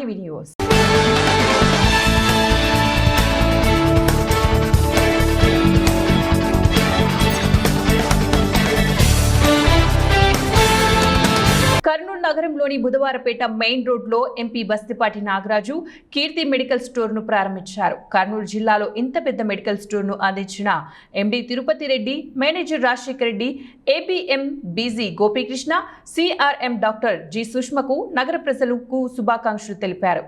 TV news. Kurnool నగరంలోని Budhavarapeta main రోడ్లో MP Bastipati Nagaraju Keerthi medical స్టోర్ను ప్రారంభించారు. కర్నూలు జిల్లాలో ఇంత పెద్ద మెడికల్ స్టోర్ను అందించిన MD Tirupati Reddy, manager Rajasekhar Reddy, APM BG Gopikrishna, CRM doctor G సుష్మకు నగర ప్రజలకు శుభాకాంక్షలు తెలిపారు.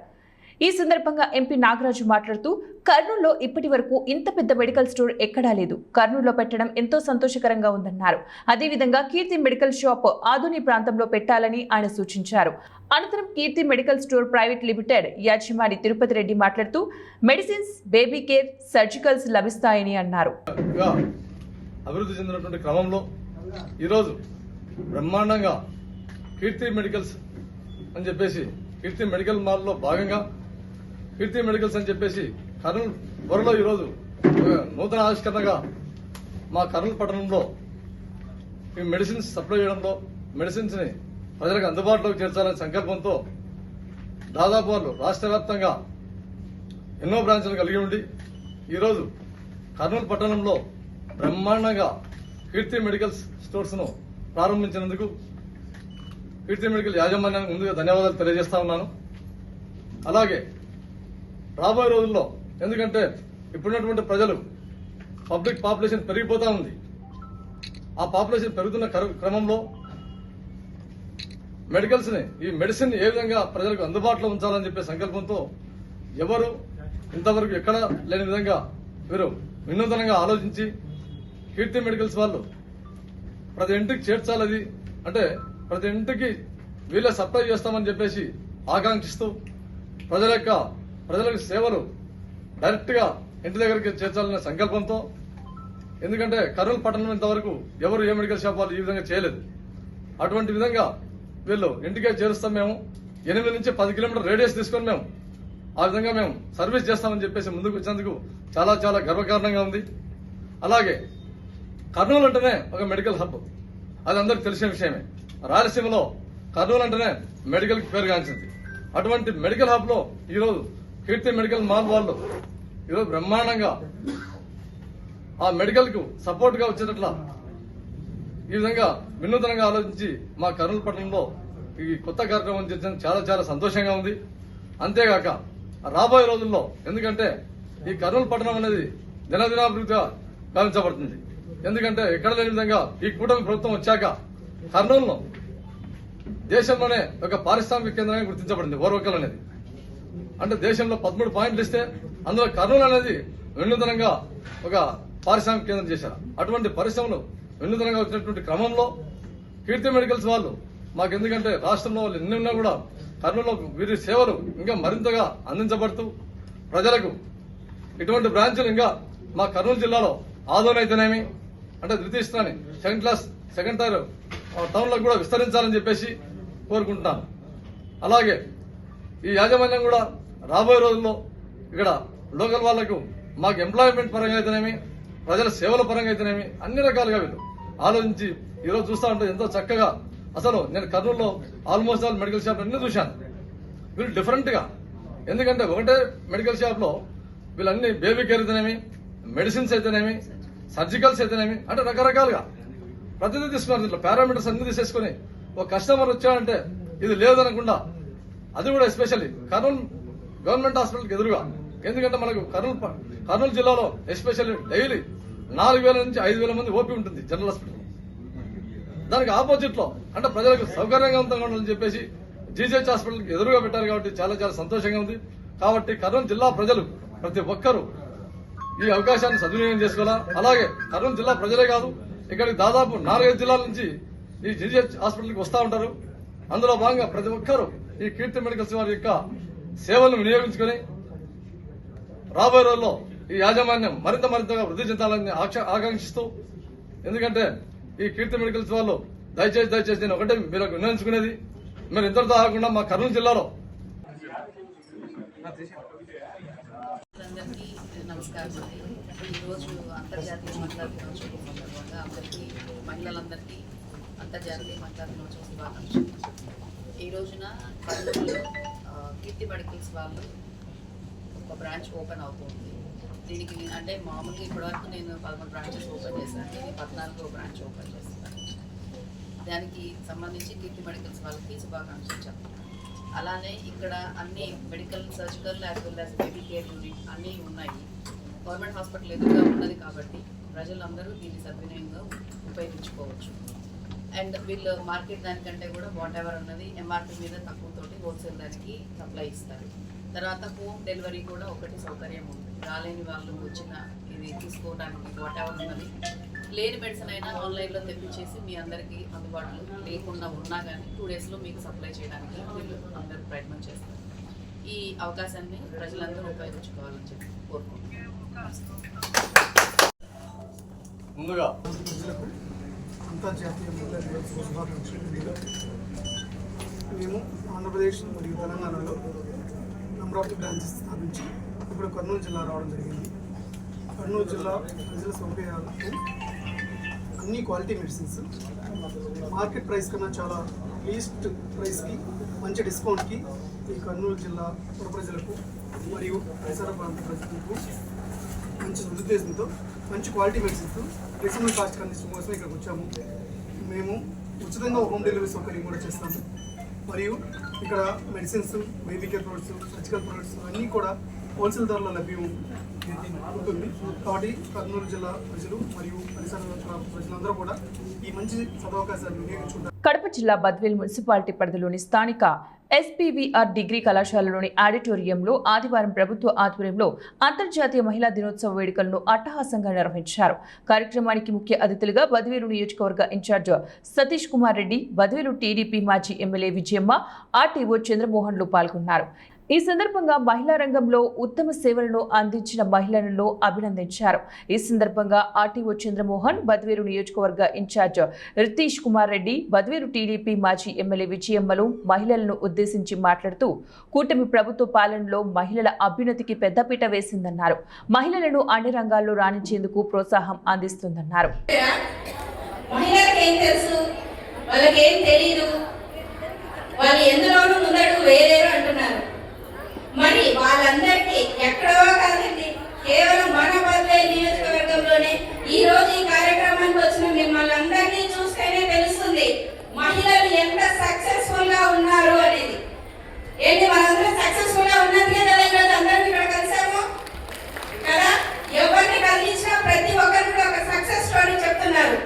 ఈ సందర్భంగా ఎంపీ నాగరాజు మాట్లాడుతూ, కర్నూలులో ఇప్పటి వరకు ఇంత పెద్ద మెడికల్ స్టోర్ ఎక్కడా లేదు. కర్నూలులో పెట్టడం ఎంతో సంతోషకరంగా ఉందన్నారు. అదేవిధంగా కీర్తి మెడికల్ షాప్ ఆదోని ప్రాంతంలో పెట్టాలని ఆయన సూచించారు. అనంతరం కీర్తి మెడికల్ స్టోర్ ప్రైవేట్ లిమిటెడ్ యజమాని తిరుపతి రెడ్డి మాట్లాడుతూ, మెడిసిన్స్, బేబీ కేర్, సర్జికల్స్ లభిస్తాయని అన్నారు. అభివృద్ధి చెందినటువంటి క్రమంలో ఈరోజు బ్రహ్మాండంగా కీర్తి మెడికల్స్ అని చెప్పేసి కీర్తి మెడికల్ మాల్లో భాగంగా కీర్తి మెడికల్స్ అని చెప్పేసి కర్నూలు త్వరలో ఈరోజు నూతన ఆవిష్కరణగా మా కర్నూలు పట్టణంలో ఈ మెడిసిన్స్ సప్లై చేయడంలో మెడిసిన్స్ ని ప్రజలకు అందుబాటులోకి చేర్చాలనే సంకల్పంతో దాదాపు వాళ్ళు రాష్ట్ర వ్యాప్తంగా ఎన్నో బ్రాంచ్లు కలిగి ఉండి ఈరోజు కర్నూలు పట్టణంలో బ్రహ్మాండంగా కీర్తి మెడికల్స్ స్టోర్స్ ను ప్రారంభించినందుకు కీర్తి మెడికల్ యాజమాన్యానికి ముందుగా ధన్యవాదాలు తెలియజేస్తా ఉన్నాను. అలాగే రాబోయే రోజుల్లో ఎందుకంటే ఇప్పుడున్నటువంటి ప్రజలు పబ్లిక్ పాపులేషన్ పెరిగిపోతా ఉంది. ఆ పాపులేషన్ పెరుగుతున్న క్రమంలో మెడికల్స్ ని ఈ మెడిసిన్ ఏ విధంగా ప్రజలకు అందుబాటులో ఉంచాలని చెప్పే సంకల్పంతో ఎవరు ఇంతవరకు ఎక్కడ లేని విధంగా వీరు వినూతనంగా ఆలోచించి కీర్తి మెడికల్స్ వాళ్ళు ప్రతి ఇంటికి చేర్చాలది అంటే ప్రతి ఇంటికి వీళ్ళే సప్లై చేస్తామని చెప్పేసి ఆకాంక్షిస్తూ ప్రజలకు సేవలు డైరెక్ట్ గా ఇంటి దగ్గరికి చేర్చాలనే సంకల్పంతో, ఎందుకంటే కర్నూలు పట్టణం ఇంతవరకు ఎవరు ఏ మెడికల్ షాప్ వాళ్ళు ఈ విధంగా చేయలేదు. అటువంటి విధంగా వీళ్ళు ఇంటికే చేరుస్తాం, మేము 8 నుంచి 10 కిలోమీటర్ రేడియస్ తీసుకొని మేము ఆ విధంగా మేము సర్వీస్ చేస్తామని చెప్పేసి ముందుకు వచ్చినందుకు చాలా చాలా గర్వకారణంగా ఉంది. అలాగే కర్నూలు అంటేనే ఒక మెడికల్ హబ్, అది అందరికి తెలిసిన విషయమే. రాయలసీమలో కర్నూలు అంటేనే మెడికల్ కి పేరుగాంచింది. అటువంటి మెడికల్ హబ్ లో ఈరోజు కీర్తి మెడికల్ మాల్ వాళ్ళు ఈరోజు బ్రహ్మాండంగా ఆ మెడికల్ కు సపోర్ట్ గా వచ్చేటట్లా ఈ విధంగా వినూతనంగా ఆలోచించి మా కర్నూలు పట్టణంలో ఈ కొత్త కార్యక్రమం చేసిన చాలా చాలా సంతోషంగా ఉంది. అంతేగాక రాబోయే రోజుల్లో ఎందుకంటే ఈ కర్నూలు పట్టణం అనేది దినదినాభివృద్ధిగా భావించబడుతుంది. ఎందుకంటే ఎక్కడ లేని విధంగా ఈ కూటమి ప్రభుత్వం వచ్చాక కర్నూలును దేశంలోనే ఒక పారిశ్రామిక కేంద్రంగా గుర్తించబడింది. ఓర్వకల్ అనేది అంటే దేశంలో 13 పాయింట్లు ఇస్తే అందులో కర్నూలు అనేది వినూతనంగా ఒక పారిశ్రామిక కేంద్రం చేశారు. అటువంటి పరిశ్రమలు వినూతనంగా వచ్చినటువంటి క్రమంలో కీర్తి మెడికల్స్ వాళ్ళు మాకు ఎందుకంటే రాష్ట్రంలో వాళ్ళు ఎన్ని ఉన్నా కూడా కర్నూలులో వీరి సేవలు ఇంకా మరింతగా అందించబడుతూ ప్రజలకు ఇటువంటి బ్రాంచ్లు ఇంకా మా కర్నూలు జిల్లాలో ఆదోని అయితేనేమి అంటే ద్వితీయ స్థాయి సెకండ్ టైర్ టౌన్ లో కూడా విస్తరించాలని చెప్పేసి కోరుకుంటున్నాను. అలాగే ఈ యాజమాన్యం కూడా రాబోయే రోజుల్లో ఇక్కడ లోకల్ వాళ్లకు మాకు ఎంప్లాయ్మెంట్ పరంగా అయితేనేమి ప్రజల సేవల పరంగా అయితేనేమి అన్ని రకాలుగా వీళ్ళు ఆలోచించి ఈరోజు చూస్తా ఉంటే ఎంతో చక్కగా అసలు నేను కర్నూలులో ఆల్మోస్ట్ ఆల్ మెడికల్ షాప్ అన్ని చూశాను. వీళ్ళు డిఫరెంట్ గా ఎందుకంటే ఒకటే మెడికల్ షాప్ లో వీళ్ళన్ని బేబీ కేర్ అయితేనేమి మెడిసిన్స్ అయితేనేమి సర్జికల్స్ అయితేనేమి అంటే రకరకాలుగా ప్రతిదీ తీసుకున్నారు. దీంట్లో పారామీటర్స్ అన్ని తీసేసుకుని ఒక కస్టమర్ వచ్చాడంటే ఇది లేదనకుండా అది కూడా ఎస్పెషల్లీ కర్నూలు గవర్నమెంట్ హాస్పిటల్కి ఎదురుగా, ఎందుకంటే మనకు కర్నూలు జిల్లాలో ఎస్పెషల్లీ డైలీ 4,000 నుంచి 5,000 మంది ఓపీ ఉంటుంది జనరల్ హాస్పిటల్. దానికి ఆపోజిట్ లో అంటే ప్రజలకు సౌకర్యంగా ఉంటుందని చెప్పేసి జీజీహెచ్ హాస్పిటల్కి ఎదురుగా పెట్టారు కాబట్టి చాలా చాలా సంతోషంగా ఉంది. కాబట్టి కర్నూలు జిల్లా ప్రజలు ప్రతి ఒక్కరూ ఈ అవకాశాన్ని సద్వినియోగం చేసుకోవాలా. అలాగే కర్నూలు జిల్లా ప్రజలే కాదు, ఇక్కడికి దాదాపు 4-5 జిల్లాల నుంచి ఈ జీజీహెచ్ హాస్పిటల్కి వస్తూ ఉంటారు. అందులో భాగంగా ప్రతి ఒక్కరూ ఈ కీర్తి మెడికల్స్ వారి యొక్క సేవలను వినియోగించుకుని రాబోయే రోజుల్లో ఈ యాజమాన్యం మరింతగా వృద్ధి చెందాలని ఆకాంక్షిస్తూ, ఎందుకంటే ఈ కీర్తి మెడికల్స్ వాళ్ళు దయచేసి నేను ఒకటే మీరు వినియోగించుకునేది, మీరు ఇంతటితో ఆగకుండా మా కర్నూలు జిల్లాలో నమస్కారం. ఈరోజు అంతర్జాతీయ మహిళా దినోత్సవం సందర్భంగా మహిళలందరికీ అంతర్జాతీయ మహిళా దినోత్సవ శుభాకాంక్షలు. ఈ రోజున కర్నూలులో కీర్తి మెడికల్స్ వాళ్ళు ఒక బ్రాంచ్ ఓపెన్ అవుతుంది. దీనికి అంటే మామూలుగా ఇప్పటివరకు నేను 11 బ్రాంచెస్ ఓపెన్ చేశాను. ఇది 14వ బ్రాంచ్ ఓపెన్ చేస్తాను. దానికి సంబంధించి కీర్తి మెడికల్స్ వాళ్ళకి శుభాకాంక్షలు చెప్తాను. అలానే ఇక్కడ అన్ని medical, surgical as well as baby care unit అన్నీ ఉన్నాయి. గవర్నమెంట్ హాస్పిటల్ ఎదురుగా ఉన్నది కాబట్టి ప్రజలందరూ దీన్ని సద్వినియోగంగా ఉపయోగించుకోవచ్చు. అండ్ వీళ్ళు మార్కెట్ దానికంటే కూడా వాట్ ఎవర్ ఉన్నది ఎంఆర్పి మీద తక్కువతోటి హోల్సేల్ దానికి సప్లై ఇస్తారు. తర్వాత హోమ్ డెలివరీ కూడా ఒకటి సౌకర్యం ఉంది. రాలేని వాళ్ళు వచ్చిన ఇది తీసుకోవడానికి వాట్ ఎవర్ ఉన్నది, లేని మెడిసిన్ అయినా ఆన్లైన్లో తెప్పించేసి మీ అందరికీ అందుబాటులో లేకుండా ఉన్నా కానీ 2 daysలో మీకు సప్లై చేయడానికి వీళ్ళు అందరూ ప్రయత్నం చేస్తారు. ఈ అవకాశాన్ని ప్రజలందరూ ఉపయోగించుకోవాలని చెప్పి కోరుకుంటున్నాను. ముందుగా అంతర్జాతీయ మహిళా దినోత్సవ శుభాకాంక్షలు. మేము ఆంధ్రప్రదేశ్ మరియు తెలంగాణలో నెంబర్ ఆఫ్ బ్రాంచెస్ స్థాపించి ఇప్పుడు కర్నూలు జిల్లా రావడం జరిగింది. కర్నూలు జిల్లా ప్రజల సౌకర్యాలకు అన్ని క్వాలిటీ మెడిసిన్స్ మార్కెట్ ప్రైస్ కన్నా చాలా లీస్ట్ ప్రైస్కి మంచి డిస్కౌంట్కి ఈ కర్నూలు జిల్లా పుర ప్రజలకు మరియు పరిసర ప్రాంత ప్రజలకు మంచి ఉద్దేశంతో మంచి quality medicines reasonable cost condition కోసం ఇక్కడికి వచ్చాము. మేము ఉచితంగా హోమ్ డెలివరీ సౌకర్యం కూడా చేస్తాము. మరియు ఇక్కడ medicines, baby care products, surgical products అన్నీ కూడా హోల్సేల్ ధరలో లభ్యం ఉంటుంది. కాబట్టి కర్నూలు జిల్లా ప్రజలు మరియు పరిసర ప్రజలందరూ కూడా ఈ మంచి సదవకాశాన్ని వినియోగించుకుంటారు. కడప జిల్లా బద్వేల్ మున్సిపాలిటీ పరిధిలోని స్థానిక ఎస్పీవీఆర్ డిగ్రీ కళాశాలలోని ఆడిటోరియంలో ఆదివారం ప్రభుత్వ ఆధ్వర్యంలో అంతర్జాతీయ మహిళా దినోత్సవ వేడుకలను అట్టహాసంగా నిర్వహించారు. కార్యక్రమానికి ముఖ్య అతిథులుగా బద్వేలు నియోజకవర్గ ఇన్ఛార్జ్ సతీష్ కుమార్ రెడ్డి, బద్వేలు టీడీపీ మాజీ ఎమ్మెల్యే విజయమ్మ, ఆర్టీఓ చంద్రమోహన్లు పాల్గొన్నారు. ఈ సందర్భంగా మహిళా రంగంలో ఉత్తమ సేవలను అందించిన మహిళలను అభినందించారు. ఈ సందర్భంగా ఆర్టీఓ చంద్రమోహన్, బద్వేలు నియోజకవర్గ ఇన్ఛార్జ్ రితీష్ కుమార్ రెడ్డి, బద్వేలు టీడీపీ మాజీ ఎమ్మెల్యే విజయమ్మలు మహిళలను ఉద్దేశించి మాట్లాడుతూ కూటమి ప్రభుత్వ పాలనలో మహిళల అభ్యున్నతికి పెద్దపీట వేసిందన్నారు. మహిళలను అన్ని రంగాల్లో రాణించేందుకు ప్రోత్సాహం అందిస్తుందన్నారు. వాళ్ళు ఎందులోనూ ముందడుగు వేయలేరు అంటున్నారు. మరి వాళ్ళందరికీ ఎక్కడో కాదండి, కేవలం మన బద్వేలు నియోజకవర్గంలోనే ఈ రోజు ఈ కార్యక్రమానికి వచ్చిన మిమ్మల్ని అందరినీ చూస్తేనే తెలుస్తుంది మహిళలు ఎంత సక్సెస్ఫుల్ గా ఉన్నారు అనేది. ఏంటి మనందరం సక్సెస్ఫుల్ గా ఉన్నందుకే కదా ఈరోజు అందరం ఇక్కడ కలిసాము కదా. ఎవరిని కలిగించినా ప్రతి ఒక్కరు కూడా ఒక సక్సెస్ స్టోరీ చెప్తున్నారు.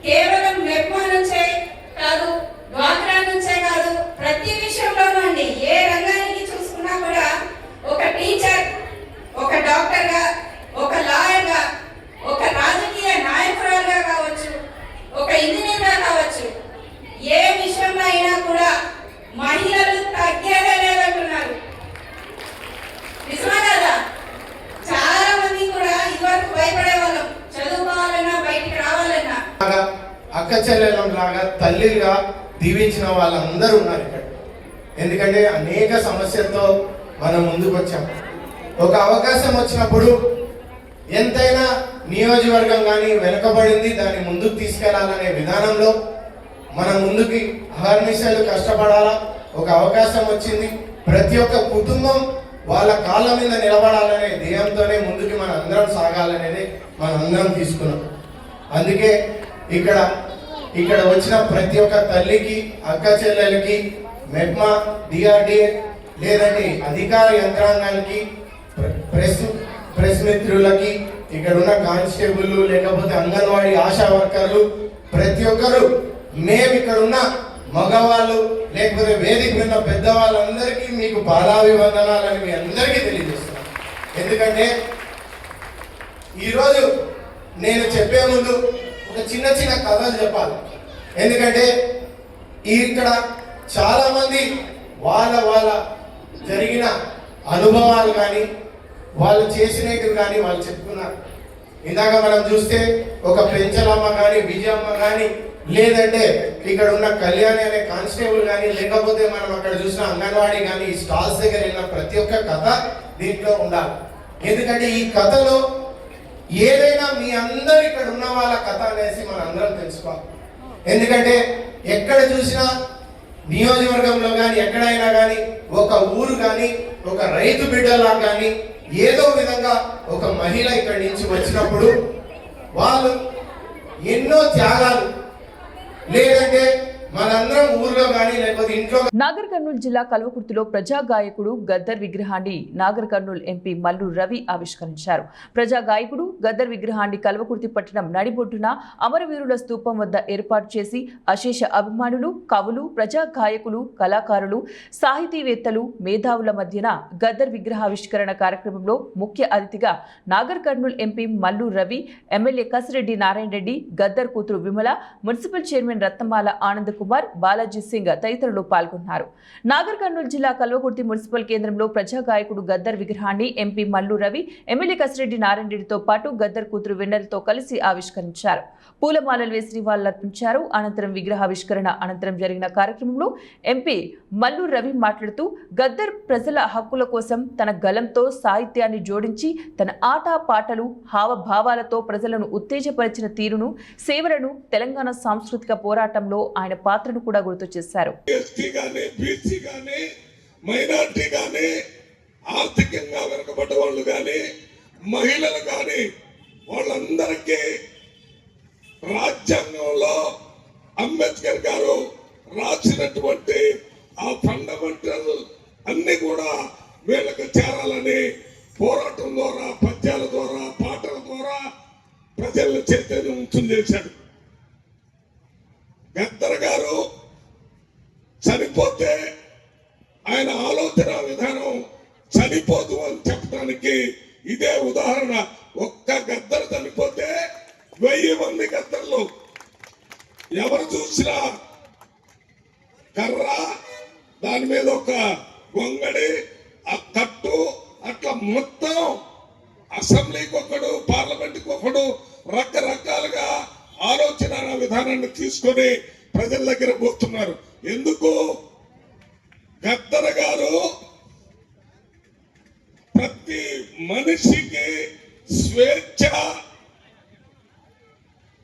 కేవలం మెప్మా నుంచే కాదు, డ్వాక్రా నుంచే కాదు, ప్రతి విషయంలోనూ అండి, ఏ రంగానికి చూసుకున్నా కూడా ఒక టీచర్, ఒక డాక్టర్గా, ఒక లాయర్గా, ఒక రాజకీయ నాయకురాలుగా కావచ్చు, ఒక ఇంజనీర్గా కావచ్చు, ఏ విషయంలో అయినా కూడా మహిళలు తగ్గేదే లేదంటున్నారు. నిజమా కదా? చాలా మంది కూడా ఇదివరకు భయపడే వాళ్ళం, చదువుకోవాలన్నా బయటికి రావాలన్నా. అక్క చెల్లెలం లాగా తల్లిగా దీవించిన వాళ్ళందరూ ఉన్నారు ఇక్కడ. ఎందుకంటే అనేక సమస్యలతో మనం ముందుకు వచ్చాం. ఒక అవకాశం వచ్చినప్పుడు ఎంతైనా నియోజకవర్గం కానీ వెనుకబడింది, దాన్ని ముందుకు తీసుకెళ్లాలనే విధానంలో మనం ముందుకి అహర్నిశలు కష్టపడాలా. ఒక అవకాశం వచ్చింది, ప్రతి ఒక్క కుటుంబం వాళ్ళ కాళ్ళ మీద నిలబడాలనే ధ్యేయంతోనే ముందుకి మన అందరం సాగాలనేది మనం అందరం తీసుకున్నాం. అందుకే ఇక్కడ వచ్చిన ప్రతి ఒక్క తల్లికి, అక్క చెల్లెలకి, మెప్మా, డిఆర్డిఏ లేదంటే అధికార యంత్రాంగానికి, ప్రెస్ మిత్రులకి, ఇక్కడ ఉన్న కానిస్టేబుల్ లేకపోతే అంగన్వాడీ ఆశా వర్కర్లు, ప్రతి ఒక్కరు, మేము ఇక్కడ ఉన్న మగవాళ్ళు లేకపోతే వేదిక మీద పెద్దవాళ్ళందరికీ మీకు పాదాభివందనాలని మీ అందరికీ తెలియజేస్తున్నాను. ఎందుకంటే ఈరోజు నేను చెప్పే ముందు ఒక చిన్న చిన్న కథలు చెప్పాలి. ఎందుకంటే ఇక్కడ చాలా మంది వాళ్ళ జరిగిన అనుభవాలు కానీ వాళ్ళు చేసినట్టు కానీ వాళ్ళు చెప్పుకున్నారు. ఇందాక మనం చూస్తే ఒక పెంచలమ్మ కానీ, విజయమ్మ కానీ, లేదంటే ఇక్కడ ఉన్న కళ్యాణి అనే కానిస్టేబుల్ కానీ, లేకపోతే మనం అక్కడ చూసిన అంగన్వాడీ కానీ, ఈ స్టాల్స్ దగ్గర వెళ్ళిన ప్రతి ఒక్క కథ దీంట్లో ఉండాలి. ఎందుకంటే ఈ కథలో ఏదైనా మీ అందరు ఇక్కడ ఉన్న వాళ్ళ కథ అనేసి మనం అందరం తెలుసుకోవాలి. ఎందుకంటే ఎక్కడ చూసినా నియోజకవర్గంలో కానీ ఎక్కడైనా కానీ ఒక ఊరు కానీ ఒక రైతు బిడ్డలా కానీ ఏదో విధంగా ఒక మహిళ ఇక్కడి నుంచి వచ్చినప్పుడు వాళ్ళు ఎన్నో త్యాగాలు, లేదంటే మనందరం ఊర్లో కానీ లేకపోతే ఇంట్లో. నాగర్ కర్నూలు జిల్లా కల్వకుర్తిలో ప్రజా గాయకుడు గద్దర్ విగ్రహాన్ని నాగర్ కర్నూలు ఎంపీ మల్లు రవి ఆవిష్కరించారు. ప్రజా గాయకుడు గద్దర్ విగ్రహాన్ని కల్వకుర్తి పట్టణం నడిబొడ్డున అమరవీరుల స్తూపం వద్ద ఏర్పాటు చేసి అశేష అభిమానులు, కవులు, ప్రజా గాయకులు, కళాకారులు, సాహితీవేత్తలు, మేధావుల మధ్యన గద్దర్ విగ్రహావిష్కరణ కార్యక్రమంలో ముఖ్య అతిథిగా నాగర్ కర్నూలు ఎంపీ మల్లు రవి, ఎమ్మెల్యే కసిరెడ్డి నారాయణ రెడ్డి, గద్దర్ కూతురు విమల, మున్సిపల్ చైర్మన్ రత్నమాల ఆనంద్ కుమార్, బాలాజీ సింగ్ తదితరులు పాల్గొన్నారు. నాగర్ కర్నూలు జిల్లా కల్వకుర్తి మున్సిపల్ కేంద్రంలో ప్రజా గాయకుడు గద్దర్ విగ్రహాన్ని ఎంపీ మల్లు రవి, ఎమ్మెల్యే కసిరెడ్డి నారాయణ రెడ్డితో పాటు గద్దర్ కూతురు వెన్నెలతో కలిసి ఆవిష్కరించారు. పూలమాలలు వేసి నివాళులర్పించారు. అనంతరం విగ్రహావిష్కరణ అనంతరం జరిగిన కార్యక్రమంలో ఎంపీ మల్లు రవి మాట్లాడుతూ గద్దర్ ప్రజల హక్కుల కోసం తన గలంతో సాహిత్యాన్ని జోడించి తన ఆట పాటలు, హావభావాలతో ప్రజలను ఉత్తేజపరిచిన తీరును, సేవలను తెలంగాణ సాంస్కృతిక పోరాటంలో ఆయన పాత్రను కూడా గుర్తు చేశారు. ఆర్థికంగా వెనుకబడ్డ వాళ్ళు కానీ, మహిళలు కానీ, వాళ్ళందరికీ రాజ్యాంగంలో అంబేద్కర్ గారు రాసినటువంటి ఆ ఫండమెంటల్ అన్ని కూడా వీళ్ళకి చేరాలని పోరాటం ద్వారా, పద్యాల ద్వారా, పాటల ద్వారా ప్రజలను చైతన్యవంతం చేశాడు. గద్దర్ గారు చనిపోతే ఆయన ఆలోచన విధానం చనిపోదు అని చెప్పడానికి ఇదే ఉదాహరణ. ఒక్క గద్దర్ చనిపోతే 1000 మంది గద్దర్లు, ఎవరు చూసినా కర్ర, దాని మీద ఒక గొంగడి, ఆ కట్టు, అట్లా మొత్తం అసెంబ్లీకి ఒకడు, పార్లమెంట్కి ఒకడు, రకరకాలుగా ఆలోచన విధానాన్ని తీసుకొని ప్రజల దగ్గర పోతున్నారు. ఎందుకు? గద్దర్ గారు ప్రతి మనిషికి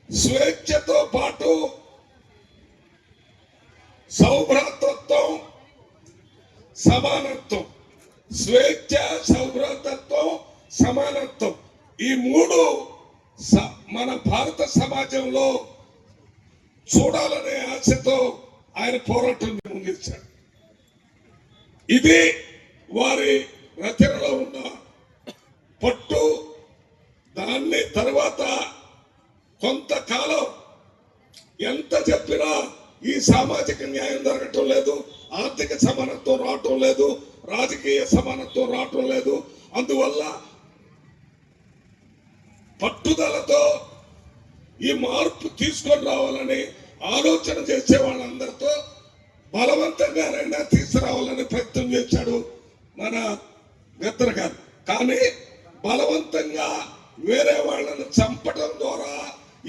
స్వేచ్ఛతో పాటు సౌభ్రాతృత్వం, సమానత్వం, స్వేచ్ఛ, సౌభ్రాతృత్వం, సమానత్వం, ఈ మూడు మన భారత సమాజంలో చూడాలనే ఆశతో ఆయన పోరాటం ముగించాడు. ఇది వారి రచనలో ఉన్న పట్టు. దాన్ని తర్వాత కొంతకాలం ఎంత చెప్పినా ఈ సామాజిక న్యాయం జరగటం లేదు, ఆర్థిక సమానత్వం రావటం లేదు, రాజకీయ సమానత్వం రావటం లేదు. అందువల్ల పట్టుదలతో ఈ మార్పు తీసుకొని రావాలని ఆలోచన చేసే వాళ్ళందరితో బలవంతంగా తీసుకురావాలని ప్రయత్నం చేశాడు మన గద్దర్ గారు. కానీ బలవంతంగా వేరే వాళ్ళని చంపడం ద్వారా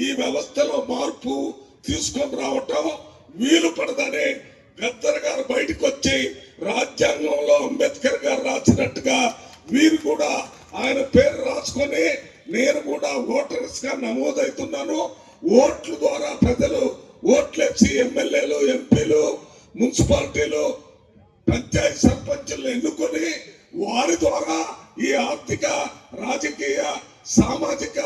ఈ వ్యవస్థలో మార్పు తీసుకొని రావటం వీలు పడదని గద్దర్ గారు బయటకు వచ్చి రాజ్యాంగంలో అంబేద్కర్ గారు రాసినట్టుగా వీరు కూడా ఆయన పేరు రాసుకొని, నేను కూడా ఓటర్స్ గా నమోదవుతున్నాను, ఓట్ల ద్వారా ప్రజలు ఓట్లేసి ఎమ్మెల్యేలు, ఎంపీలు, మున్సిపాలిటీలు, పంచాయతీ సర్పంచులు ఎన్నుకొని వారి ద్వారా ఈ ఆర్థిక, రాజకీయ, సామాజిక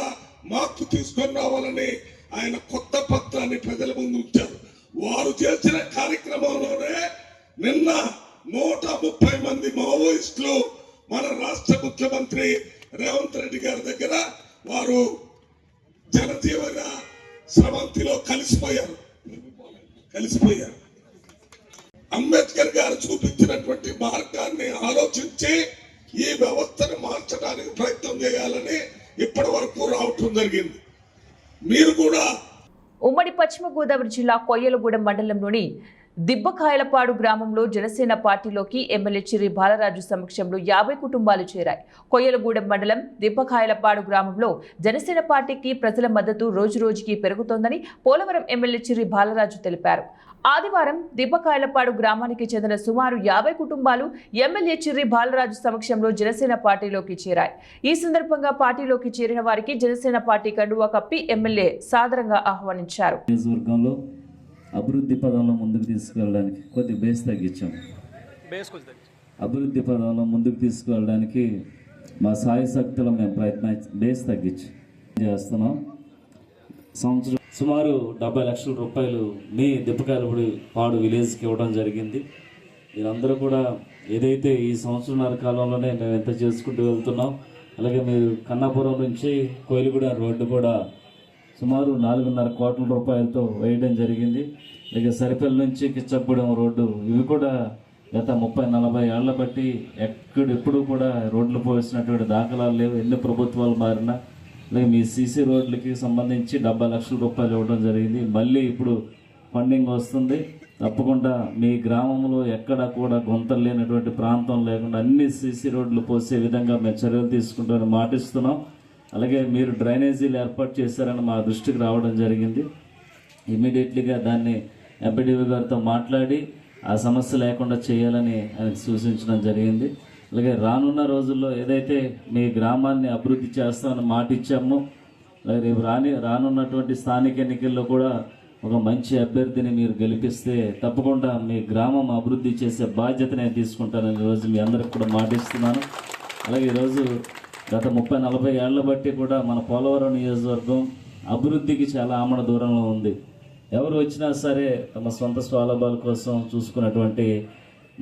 మార్పు తీసుకొని రావాలని ఆయన కొత్త పత్రాన్ని ప్రజల ముందు ఉంచారు. వారు చేసిన కార్యక్రమంలోనే నిన్న 130 మంది మావోయిస్టులు మన రాష్ట్ర ముఖ్యమంత్రి రేవంత్ రెడ్డి గారి దగ్గర వారు జనజీవన స్రవంతిలో కలిసిపోయారు. అంబేద్కర్ గారు చూపించినటువంటి మార్గాన్ని ఆలోచించి ఈ వ్యవస్థను మార్చడానికి ప్రయత్నం చేయాలని ఇప్పటి వరకు రావటం జరిగింది. మీరు కూడా ఉమ్మడి పశ్చిమ గోదావరి జిల్లా కొయ్యలగూడెం మండలంలోని దిబ్బకాయలపాడు గ్రామంలో జనసేన పార్టీలోకి ఎమ్మెల్యే చిర్రి బాలరాజు సమక్షంలో 50 కుటుంబాలు చేరాయి. కొయ్యలగూడెం మండలం దిబ్బకాయలపాడు గ్రామంలో జనసేన పార్టీకి ప్రజల మద్దతు రోజురోజుకి పెరుగుతోందని పోలవరం ఎమ్మెల్యే చిర్రి బాలరాజు తెలిపారు. ఆదివారం దిబ్బకాయలపాడు గ్రామానికి చెందిన సుమారు 50 కుటుంబాలు ఎమ్మెల్యే చిర్రి బాలరాజు సమక్షంలో జనసేన పార్టీలోకి చేరాయి. ఈ సందర్భంగా పార్టీలోకి చేరిన వారికి జనసేన పార్టీ కండువా కప్పి ఎమ్మెల్యే సాదరంగా ఆహ్వానించారు. అభివృద్ధి పదంలో ముందుకు తీసుకెళ్ళడానికి కొద్ది బేస్ తగ్గించాం. అభివృద్ధి పదంలో ముందుకు తీసుకువెళ్ళడానికి మా సాయశక్తులు మేము బేస్ తగ్గించి చేస్తున్నాం. సంవత్సరం సుమారు 70 లక్షల రూపాయలు మీ దిప్పకాయలపూడి పాడు విలేజ్కి ఇవ్వడం జరిగింది. మీరందరూ కూడా ఏదైతే ఈ సంవత్సరంన్నర కాలంలోనే మేము ఎంత చేసుకుంటూ వెళ్తున్నాం. అలాగే మీరు కన్నాపురం నుంచి కోయిలగూడ రోడ్డు కూడా సుమారు 4.5 కోట్ల రూపాయలతో వేయడం జరిగింది. అలాగే సరిపల్లి నుంచి కిచ్చగూడెం రోడ్డు, ఇవి కూడా గత 30-40 ఏళ్ల బట్టి ఎప్పుడు కూడా రోడ్లు పోసినటువంటి దాఖలాలు లేవు. ఎన్ని ప్రభుత్వాలు మారినా. అలాగే మీ సీసీ రోడ్లకి సంబంధించి 70 లక్షల రూపాయలు ఇవ్వడం జరిగింది. మళ్ళీ ఇప్పుడు ఫండింగ్ వస్తుంది. తప్పకుండా మీ గ్రామంలో ఎక్కడ కూడా గుంతలు లేనటువంటి ప్రాంతం లేకుండా అన్ని సీసీ రోడ్లు పోసే విధంగా మేము చర్యలు తీసుకుంటామని మాటిస్తున్నాం. అలాగే మీరు డ్రైనేజీలు ఏర్పాటు చేశారని మా దృష్టికి రావడం జరిగింది. ఇమీడియట్లీగా దాన్ని ఎంపీడీఓ గారితో మాట్లాడి ఆ సమస్య లేకుండా చేయాలని ఆయనకు సూచించడం జరిగింది. అలాగే రానున్న రోజుల్లో ఏదైతే మీ గ్రామాన్ని అభివృద్ధి చేస్తామని మాట ఇచ్చామో, అలాగే రేపు రానున్నటువంటి స్థానిక ఎన్నికల్లో కూడా ఒక మంచి అభ్యర్థిని మీరు గెలిపిస్తే తప్పకుండా మీ గ్రామం అభివృద్ధి చేసే బాధ్యత నేను తీసుకుంటానని ఈరోజు మీ అందరికి కూడా మాటిస్తున్నాను. అలాగే ఈరోజు గత 30-40 ఏళ్ల బట్టి కూడా మన పోలవరం నియోజకవర్గం అభివృద్ధికి చాలా ఆమడ దూరంలో ఉంది. ఎవరు వచ్చినా సరే తమ సొంత స్వాలభాల కోసం చూసుకున్నటువంటి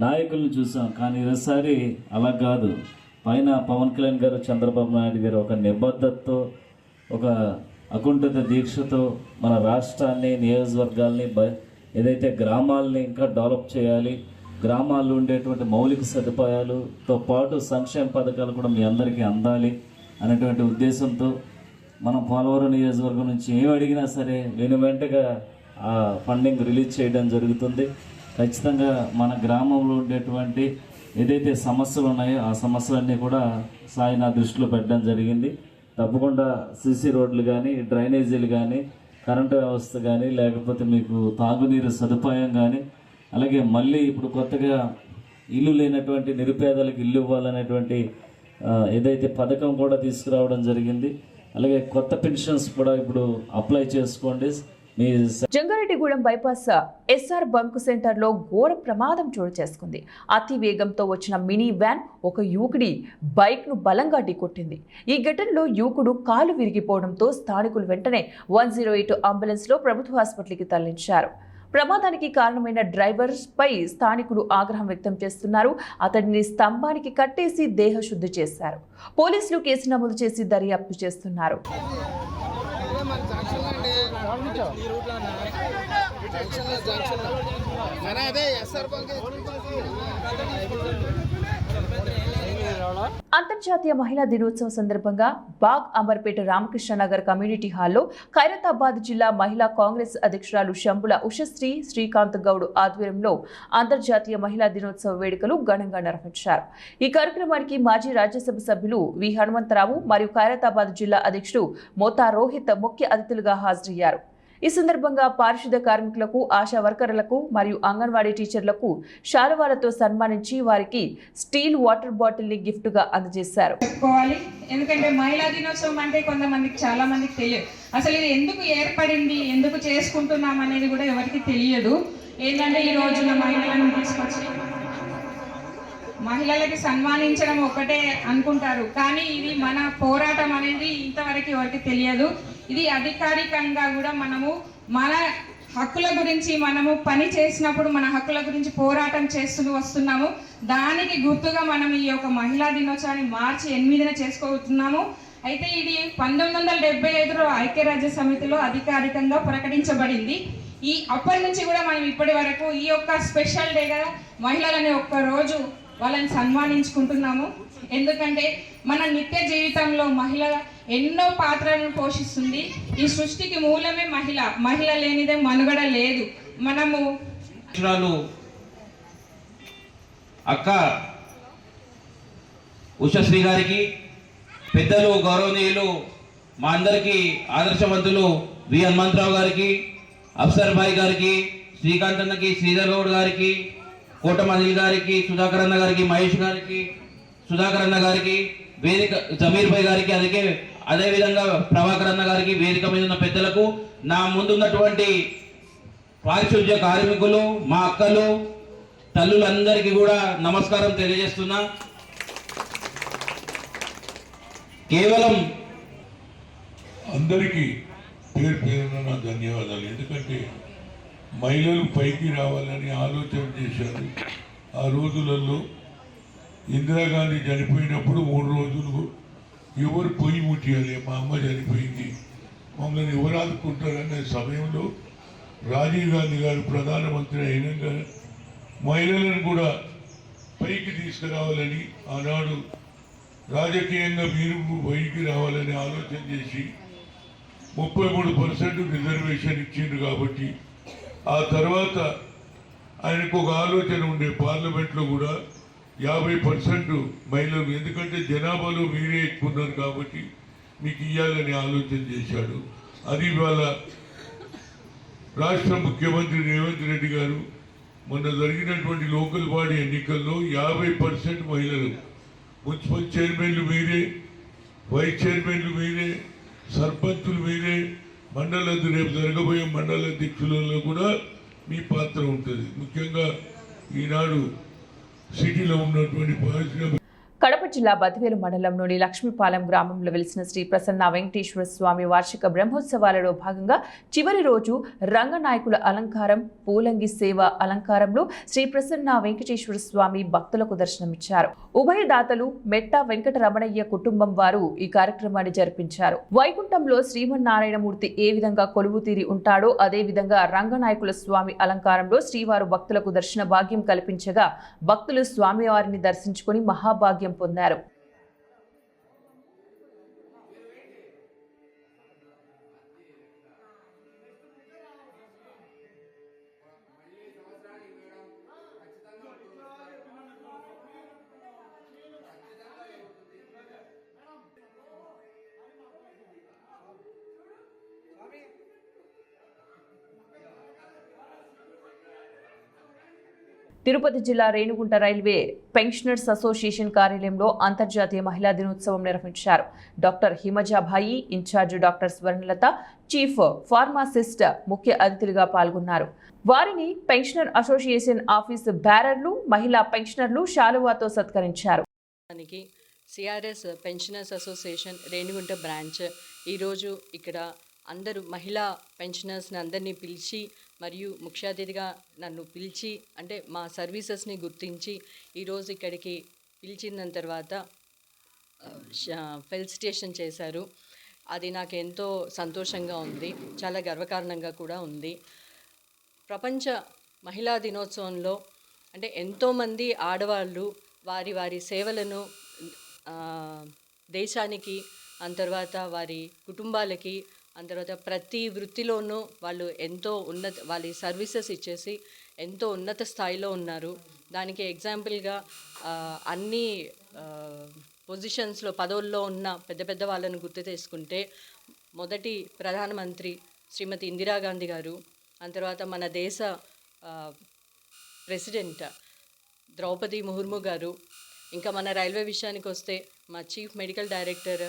నాయకులను చూసాం. కానీ ఈసారి అలా కాదు. పైన పవన్ కళ్యాణ్ గారు, చంద్రబాబు నాయుడు గారు ఒక నిబద్ధతతో, ఒక అకుంఠిత దీక్షతో మన రాష్ట్రాన్ని, నియోజకవర్గాల్ని, ఏదైతే గ్రామాలని ఇంకా డెవలప్ చేయాలి, గ్రామాల్లో ఉండేటువంటి మౌలిక సదుపాయాలతో పాటు సంక్షేమ పథకాలు కూడా మీ అందరికీ అందాలి అనేటువంటి ఉద్దేశంతో మనం పోలవరం నియోజకవర్గం నుంచి ఏం అడిగినా సరే వెనువెంటగా ఆ ఫండింగ్ రిలీజ్ చేయడం జరుగుతుంది. ఖచ్చితంగా మన గ్రామంలో ఉండేటువంటి ఏదైతే సమస్యలు ఉన్నాయో ఆ సమస్యలన్నీ కూడా సాయి నా దృష్టిలో పెట్టడం జరిగింది. తప్పకుండా సీసీ రోడ్లు కానీ, డ్రైనేజీలు కానీ, కరెంటు వ్యవస్థ కానీ, లేకపోతే మీకు తాగునీరు సదుపాయం కానీ, అలాగే మళ్ళీ ఇప్పుడు కొత్తగా ఇల్లు లేనటువంటి నిరుపేదలకు ఇల్లు ఇవ్వాలనేటువంటి ఏదైతే పథకం కూడా తీసుకురావడం జరిగింది. అలాగే కొత్త పెన్షన్స్ కూడా ఇప్పుడు అప్లై చేసుకోండి. జంగారెడ్డిగూడెం బైపాస్ ఎస్ఆర్ బంక్ సెంటర్లో ఘోర ప్రమాదం చోటు చేసుకుంది. అతి వేగంతో వచ్చిన మినీ వ్యాన్ ఒక యువకుడి బైక్ను బలంగా ఢీకొట్టింది. ఈ ఘటనలో యువకుడు కాలు విరిగిపోవడంతో స్థానికులు వెంటనే 108 అంబులెన్స్లో ప్రభుత్వ ఆసుపత్రికి తరలించారు. ప్రమాదానికి కారణమైన డ్రైవర్పై స్థానికులు ఆగ్రహం వ్యక్తం చేస్తున్నారు. అతడిని స్తంభానికి కట్టేసి దేహశుద్ధి చేశారు. పోలీసులు కేసు నమోదు చేసి దర్యాప్తు చేస్తున్నారు. అంతర్జాతీయ మహిళా దినోత్సవం సందర్భంగా బాగ్ అంబర్పేట రామకృష్ణ నగర్ కమ్యూనిటీ హాల్లో ఖైరతాబాద్ జిల్లా మహిళా కాంగ్రెస్ అధ్యక్షురాలు శంభుల ఉషశ్రీ శ్రీకాంత్ గౌడ్ ఆధ్వర్యంలో అంతర్జాతీయ మహిళా దినోత్సవ వేడుకలు ఘనంగా నిర్వహించారు. ఈ కార్యక్రమానికి మాజీ రాజ్యసభ సభ్యులు వి హనుమంతరావు మరియు ఖైరతాబాద్ జిల్లా అధ్యక్షుడు మోతా రోహిత్ ముఖ్య అతిథులుగా హాజరయ్యారు. ఈ సందర్భంగా పారిశుద్ధ కార్మికులకు, ఆశా వర్కర్లకు మరియు అంగన్వాడీ టీచర్లకు శాలువాలతో సన్మానించి వారికి స్టీల్ వాటర్ బాటిల్ ని గిఫ్ట్ గా అందజేశారు. ఎందుకంటే మహిళా దినోత్సవం అంటే కొంతమందికి చాలా మందికి తెలియదు. అసలు ఇది ఎందుకు ఏర్పడింది, ఎందుకు చేసుకుంటున్నాం అనేది కూడా ఎవరికి తెలియదు. ఏంటంటే ఈ రోజున మహిళలను తీసుకొచ్చి మహిళలకి సన్మానించడం ఒకటే అనుకుంటారు, కానీ ఇది మన పోరాటం అనేది ఇంతవరకు ఎవరికి తెలియదు. ఇది అధికారికంగా కూడా మనము మన హక్కుల గురించి మనము పని చేసినప్పుడు మన హక్కుల గురించి పోరాటం చేస్తూ వస్తున్నాము. దానికి గుర్తుగా మనం ఈ యొక్క మహిళా దినోత్సవాన్ని మార్చి 8న చేసుకోబోతున్నాము. అయితే ఇది 1975లో ఐక్యరాజ్య సమితిలో అధికారికంగా ప్రకటించబడింది. అప్పటి నుంచి కూడా మనం ఇప్పటి వరకు ఈ యొక్క స్పెషల్ డేగా మహిళలని ఒక్కరోజు వాళ్ళని సన్మానించుకుంటున్నాము. ఎందుకంటే మన నిత్య జీవితంలో మహిళ ఎన్నో పాత్రలను పోషిస్తుంది. ఈ సృష్టికి మూలమే మహిళ. మహిళ లేనిదే మనుగడ లేదు. మనము అక్క ఉషశ్రీ గారికి, పెద్దలు గౌరవనీయులు మా అందరికీ ఆదర్శవంతులు వి హనుమంతరావు గారికి, అఫ్సర్ భాయ్ గారికి, శ్రీకాంత్ అన్నకి, శ్రీధర్ గౌడ్ గారికి, కోటమదిల్ గారికి, సుధాకర్ అన్న గారికి, మహేష్ గారికి, సుధాకర్ అన్న గారికి, వేదిక జమీర్ భాయ్ గారికి, అదేవిధంగా ప్రభాకర్ అన్న గారికి, వేదిక మీద ఉన్న పెద్దలకు, నా ముందున్నటువంటి పారిశుద్ధ్య కార్మికులు, మా అక్కలు, తల్లులందరికీ కూడా నమస్కారం తెలియజేస్తున్నా. కేవలం అందరికీ పేరు పేరున నా ధన్యవాదాలు. ఎందుకంటే మహిళలు పైకి రావాలని ఆలోచన చేశారు. ఆ రోజులలో ఇందిరాగాంధీ చనిపోయినప్పుడు 3 రోజులు ఎవరు పొయ్యి ముట్టియాలి, మా అమ్మ చనిపోయింది, మమ్మల్ని ఎవరు ఆదుకుంటారనే సమయంలో రాజీవ్ గాంధీ గారు ప్రధానమంత్రి అయినాక మహిళలను కూడా పైకి తీసుకురావాలని ఆనాడు రాజకీయంగా మీరు పైకి రావాలని ఆలోచన చేసి 33% రిజర్వేషన్ ఇచ్చిండ్రు. కాబట్టి ఆ తర్వాత ఆయనకు ఒక ఆలోచన ఉండే, పార్లమెంట్లో కూడా 50% మహిళలు, ఎందుకంటే జనాభాలో మీరే ఎక్కువ ఉన్నారు కాబట్టి మీకు ఇవ్వాలని ఆలోచన చేశాడు. అది ఇవాళ రాష్ట్ర ముఖ్యమంత్రి రేవంత్ రెడ్డి గారు మొన్న జరిగినటువంటి లోకల్ బాడీ ఎన్నికల్లో 50% మహిళలు, మున్సిపల్ చైర్మన్లు మీరే, వైస్ చైర్మన్లు మీరే, సర్పంచులు మీరే, రేపు జరగబోయే మండల అధ్యక్షులలో కూడా మీ పాత్ర ఉంటుంది. ముఖ్యంగా ఈనాడు సిటీలో ఉన్నటువంటి పరిశ్రమ. కడప జిల్లా బద్వేలు మండలంలోని లక్ష్మీపాలెం గ్రామంలో వెలిసిన శ్రీ ప్రసన్న వెంకటేశ్వర స్వామి వార్షిక బ్రహ్మోత్సవాలలో భాగంగా చివరి రోజు రంగనాయకుల అలంకారం, పూలంగి సేవ అలంకారంలో శ్రీ ప్రసన్న వెంకటేశ్వర స్వామి భక్తులకు దర్శనమిచ్చారు. ఉభయదాతలు మెట్ట వెంకటరమణయ్య కుటుంబం వారు ఈ కార్యక్రమాన్ని జరిపించారు. వైకుంఠంలో శ్రీమన్నారాయణమూర్తి ఏ విధంగా కొలువు తీరి ఉంటాడో అదే విధంగా రంగనాయకుల స్వామి అలంకారంలో శ్రీవారు భక్తులకు దర్శన భాగ్యం కల్పించగా భక్తులు స్వామివారిని దర్శించుకుని మహాభాగ్యం పొందారు. తిరుపతి జిల్లా రేణిగుంట రైల్వే పెన్షనర్స్ అసోసియేషన్ కార్యాలయంలో అంతర్జాతీయ మహిళా దినోత్సవం నిర్వహించారు. Doctor Himajabhai, incharge doctor Swarnalatha, chief pharmacist ముఖ్య అతిథులుగా పాల్గొన్నారు. వారిని పెన్షనర్ అసోసియేషన్ ఆఫీస్ బ్యారర్లు, మహిళా పెన్షనర్లు శాలువాతో సత్కరించారు. CRS pensioners association Renigunta branch ఈరోజు ఇక్కడ అందరూ మహిళా పెన్షనర్స్ని అందరినీ పిలిచి మరియు ముఖ్య అతిథిగా నన్ను పిలిచి, అంటే మా సర్వీసెస్ని గుర్తించి ఈరోజు ఇక్కడికి పిలిచిన తర్వాత ఫెలిసిటేషన్ చేశారు. అది నాకు ఎంతో సంతోషంగా ఉంది, చాలా గర్వకారణంగా కూడా ఉంది. ప్రపంచ మహిళా దినోత్సవంలో అంటే ఎంతోమంది ఆడవాళ్ళు వారి వారి సేవలను దేశానికి, తర్వాత వారి కుటుంబాలకి, తర్వాత ప్రతి వృత్తిలోనూ వాళ్ళు ఎంతో వాళ్ళ సర్వీసెస్ ఇచ్చేసి ఎంతో ఉన్నత స్థాయిలో ఉన్నారు. దానికి ఎగ్జాంపుల్గా అన్ని పొజిషన్స్లో పదవుల్లో ఉన్న పెద్ద పెద్ద వాళ్ళను గుర్తు చేసుకుంటే మొదటి ప్రధానమంత్రి శ్రీమతి ఇందిరాగాంధీ గారు, తర్వాత మన దేశ ప్రెసిడెంట్ ద్రౌపది ముర్ము గారు, ఇంకా మన రైల్వే విషయానికి వస్తే మా chief medical director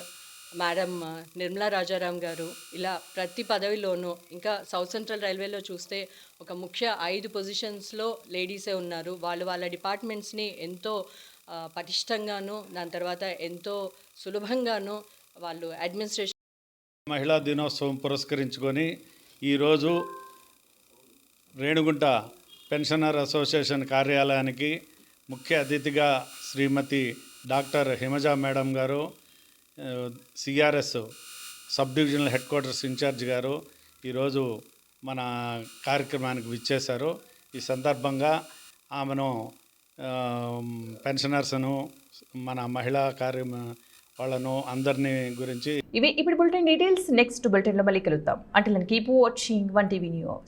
madam Nirmala Rajaram గారు, ఇలా ప్రతి పదవిలోనూ, ఇంకా సౌత్ సెంట్రల్ రైల్వేలో చూస్తే ఒక ముఖ్య 5 పొజిషన్స్లో లేడీసే ఉన్నారు. వాళ్ళ డిపార్ట్మెంట్స్ని ఎంతో పటిష్టంగాను, దాని తర్వాత ఎంతో సులభంగాను వాళ్ళు అడ్మినిస్ట్రేషన్. మహిళా దినోత్సవం పురస్కరించుకొని ఈరోజు రేణిగుంట పెన్షనర్ అసోసియేషన్ కార్యాలయానికి ముఖ్య అతిథిగా శ్రీమతి డాక్టర్ హిమజా మేడం గారు, CRS sub divisional headquarters in charge గారు ఈరోజు మన కార్యక్రమానికి విచ్చేశారు. ఈ సందర్భంగా ఆమెను పెన్షనర్స్ను, మన మహిళా వాళ్ళను అందరినీ గురించి ఇవి ఇప్పుడు బులెటిన్ డీటెయిల్స్. నెక్స్ట్ బులెటిన్లో మళ్ళీ కలుద్దాం. Until then keep watching 1TV news.